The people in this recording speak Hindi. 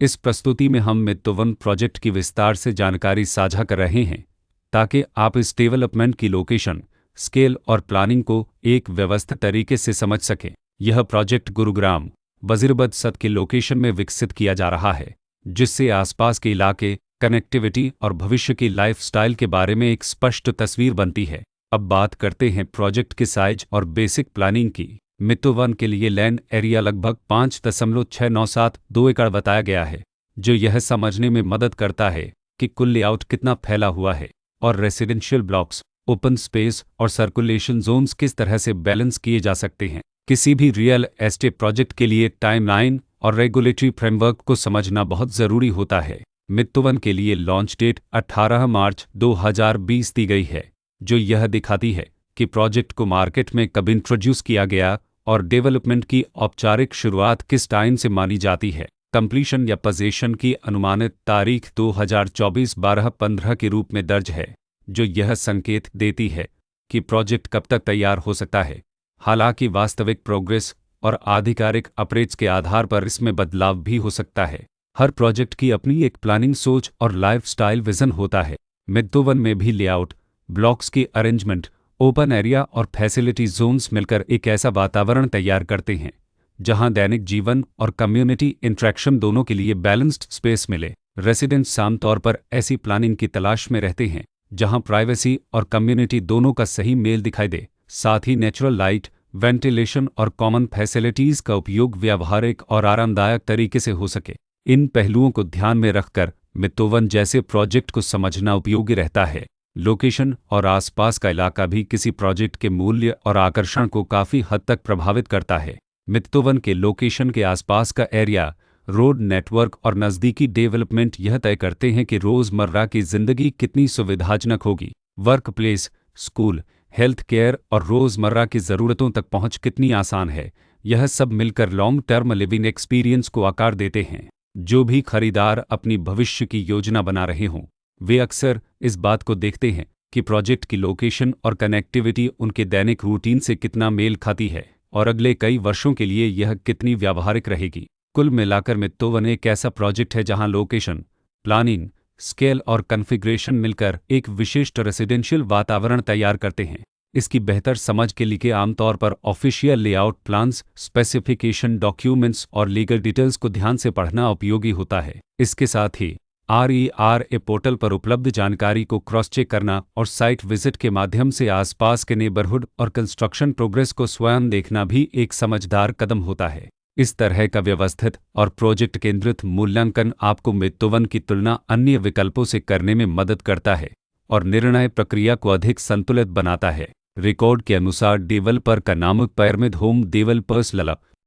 इस प्रस्तुति में हम मित्तोवन प्रोजेक्ट की विस्तार से जानकारी साझा कर रहे हैं ताकि आप इस डेवलपमेंट की लोकेशन, स्केल और प्लानिंग को एक व्यवस्थित तरीके से समझ सकें। यह प्रोजेक्ट गुरुग्राम, वजीराबाद सत के लोकेशन में विकसित किया जा रहा है, जिससे आसपास के इलाके, कनेक्टिविटी और भविष्य की लाइफस्टाइल के बारे में एक स्पष्ट तस्वीर बनती है। अब बात करते हैं प्रोजेक्ट के साइज और बेसिक प्लानिंग की। मित्तोवन के लिए लैंड एरिया लगभग 5.697 एकड़ बताया गया है, जो यह समझने में मदद करता है कि कुल लेआउट कितना फैला हुआ है और रेसिडेंशियल ब्लॉक्स, ओपन स्पेस और सर्कुलेशन जोन्स किस तरह से बैलेंस किए जा सकते हैं। किसी भी रियल एस्टेट प्रोजेक्ट के लिए टाइमलाइन और रेगुलेटरी फ्रेमवर्क को समझना बहुत ज़रूरी होता है। मित्तोवन के लिए लॉन्च डेट 18 मार्च 2020 दी गई है, जो यह दिखाती है कि प्रोजेक्ट को मार्केट में कब इंट्रोड्यूस किया गया और डेवलपमेंट की औपचारिक शुरुआत किस टाइम से मानी जाती है। कंप्लीशन या पोजीशन की अनुमानित तारीख 2024-12-15 के रूप में दर्ज है, जो यह संकेत देती है कि प्रोजेक्ट कब तक तैयार हो सकता है। हालांकि वास्तविक प्रोग्रेस और आधिकारिक अपडेट्स के आधार पर इसमें बदलाव भी हो सकता है। हर प्रोजेक्ट की अपनी एक प्लानिंग सोच और लाइफस्टाइल विजन होता है। मित्तोवन में भी लेआउट, ब्लॉक्स की अरेंजमेंट, ओपन एरिया और फैसिलिटी जोन्स मिलकर एक ऐसा वातावरण तैयार करते हैं जहां दैनिक जीवन और कम्युनिटी इंटरेक्शन दोनों के लिए बैलेंस्ड स्पेस मिले। रेसिडेंट्स आमतौर पर ऐसी प्लानिंग की तलाश में रहते हैं जहां प्राइवेसी और कम्युनिटी दोनों का सही मेल दिखाई दे। साथ ही नेचुरल लाइट, वेंटिलेशन और कॉमन फैसिलिटीज़ का उपयोग व्यावहारिक और आरामदायक तरीके से हो सके। इन पहलुओं को ध्यान में रखकर मित्तोवन जैसे प्रोजेक्ट को समझना उपयोगी रहता है। लोकेशन और आसपास का इलाका भी किसी प्रोजेक्ट के मूल्य और आकर्षण को काफ़ी हद तक प्रभावित करता है। मित्तोवन के लोकेशन के आसपास का एरिया, रोड नेटवर्क और नज़दीकी डेवलपमेंट यह तय करते हैं कि रोज़मर्रा की ज़िंदगी कितनी सुविधाजनक होगी। Work place, school, health care और रोज़मर्रा की ज़रूरतों तक पहुँच कितनी आसान है। यह सब मिलकर लॉन्ग टर्म लिविंग एक्सपीरियंस को आकार देते हैं। जो भी खरीदार अपनी भविष्य की योजना बना रहे हों, वे अक्सर इस बात को देखते हैं कि प्रोजेक्ट की लोकेशन और कनेक्टिविटी उनके दैनिक रूटीन से कितना मेल खाती है और अगले कई वर्षों के लिए यह कितनी व्यावहारिक रहेगी। कुल मिलाकर मित्तोवन एक ऐसा प्रोजेक्ट है जहां लोकेशन, प्लानिंग, स्केल और कॉन्फ़िगरेशन मिलकर एक विशिष्ट रेसिडेंशियल वातावरण तैयार करते हैं। इसकी बेहतर समझ के लिए आमतौर पर official layout plans, specification documents और लीगल डिटेल्स को ध्यान से पढ़ना उपयोगी होता है। इसके साथ ही RERA पोर्टल पर उपलब्ध जानकारी को क्रॉस चेक करना और साइट विजिट के माध्यम से आसपास के नेबरहुड और कंस्ट्रक्शन प्रोग्रेस को स्वयं देखना भी एक समझदार कदम होता है। इस तरह का व्यवस्थित और प्रोजेक्ट केंद्रित मूल्यांकन आपको मित्तोवन की तुलना अन्य विकल्पों से करने में मदद करता है और निर्णय प्रक्रिया को अधिक संतुलित बनाता है। रिकॉर्ड के अनुसार डेवलपर का नाम पैरमिड होम डेवलपर्स LLC